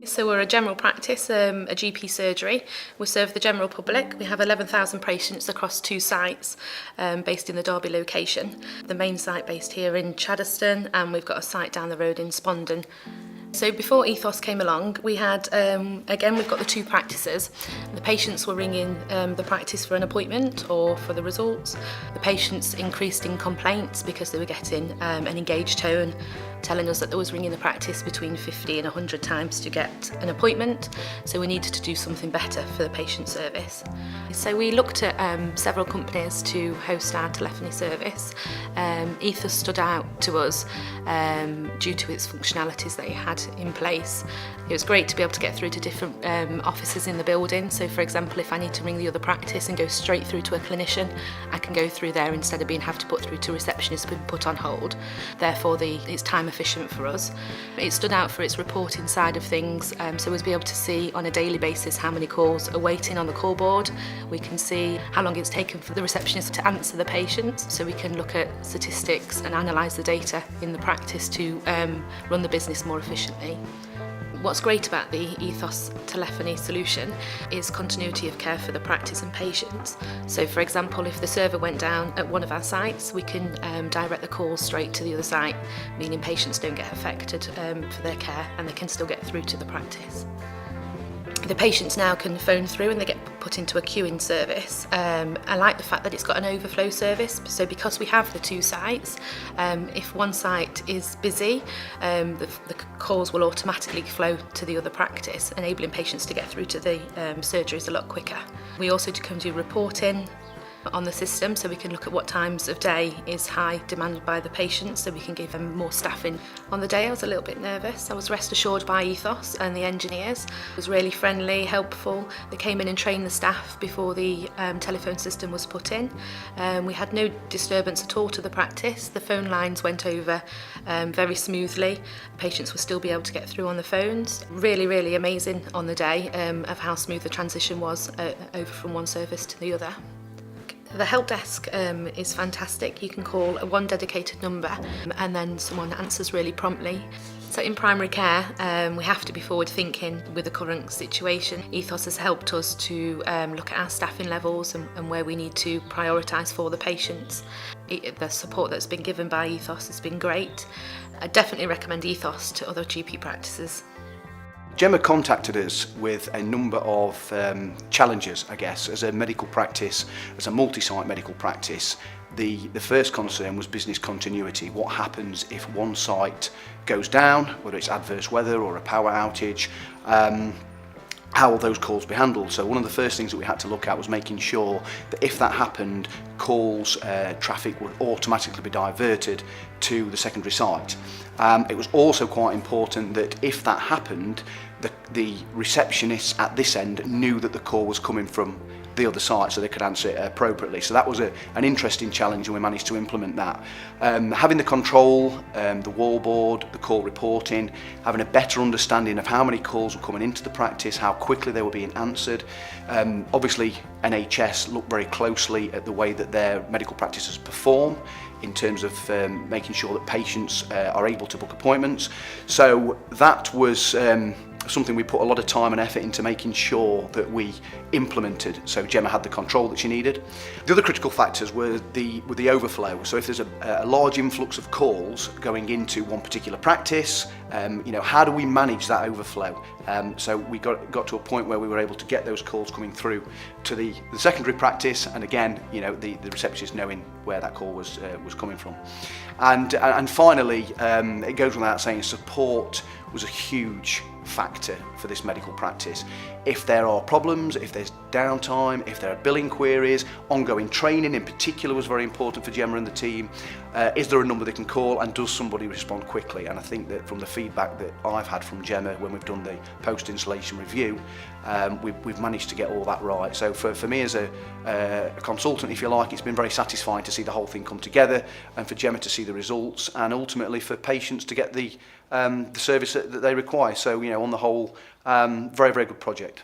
So we're a general practice, a GP surgery. We serve the general public. We have 11,000 patients across 2 sites based in the Derby location. The main site based here in Chaddeston, and we've got a site down the road in Spondon. So before Ethos came along, we had, again, we've got the 2 practices. The patients were ringing the practice for an appointment or for the results. The patients increased in complaints because they were getting an engaged tone, telling us that they was ringing the practice between 50 and 100 times to get an appointment. So we needed to do something better for the patient service. So we looked at several companies to host our telephony service. Ethos stood out to us due to its functionalities that it had in place. It was great to be able to get through to different offices in the building. So for example, if I need to ring the other practice and go straight through to a clinician, I can go through there instead of have to put through to receptionists being put on hold. Therefore, it's time efficient for us. It stood out for its reporting side of things, so we'll be able to see on a daily basis how many calls are waiting on the call board. We can see how long it's taken for the receptionist to answer the patients, so we can look at statistics and analyse the data in the practice to run the business more efficiently. What's great about the Ethos telephony solution is continuity of care for the practice and patients. So for example, if the server went down at one of our sites, we can direct the calls straight to the other site, meaning patients don't get affected for their care and they can still get through to the practice. The patients now can phone through and they get put into a queuing service. I like the fact that it's got an overflow service, so because we have the 2 sites, if one site is busy, the calls will automatically flow to the other practice, enabling patients to get through to the surgeries a lot quicker. We also can do reporting on the system, so we can look at what times of day is high demanded by the patients, so we can give them more staffing. On the day I was a little bit nervous. I was rest assured by Ethos and the engineers. It was really friendly, helpful. They came in and trained the staff before the telephone system was put in. We had no disturbance at all to the practice. The phone lines went over very smoothly. Patients will still be able to get through on the phones. Really, really amazing on the day of how smooth the transition was over from one service to the other. The help desk is fantastic. You can call one dedicated number and then someone answers really promptly. So in primary care, we have to be forward thinking with the current situation. Ethos has helped us to look at our staffing levels and where we need to prioritise for the patients. The support that's been given by Ethos has been great. I definitely recommend Ethos to other GP practices. Gemma contacted us with a number of challenges, I guess. As a medical practice, as a multi-site medical practice, the first concern was business continuity. What happens if one site goes down, whether it's adverse weather or a power outage? How will those calls be handled? So one of the first things that we had to look at was making sure that if that happened, calls, traffic would automatically be diverted to the secondary site. It was also quite important that if that happened, the receptionists at this end knew that the call was coming from the other site so they could answer it appropriately. So that was an interesting challenge, and we managed to implement that. Having the control, the wallboard, the call reporting, having a better understanding of how many calls were coming into the practice, how quickly they were being answered. Obviously NHS look very closely at the way that their medical practices perform in terms of making sure that patients are able to book appointments. So that was something we put a lot of time and effort into making sure that we implemented, so Gemma had the control that she needed. The other critical factors were the overflow. So if there's a large influx of calls going into one particular practice, how do we manage that overflow? So we got to a point where we were able to get those calls coming through to the secondary practice, and again, the receptionist knowing where that call was coming from. And finally, it goes without saying, support was a huge factor for this medical practice. If there are problems, if there's downtime, if there are billing queries, ongoing training in particular was very important for Gemma and the team. Is there a number they can call, and does somebody respond quickly? And I think that from the feedback that I've had from Gemma when we've done the post-installation review, we've managed to get all that right. So for me as a consultant, if you like, it's been very satisfying to see the whole thing come together, and for Gemma to see the results, and ultimately for patients to get the service that they require. So on the whole, very, very good project.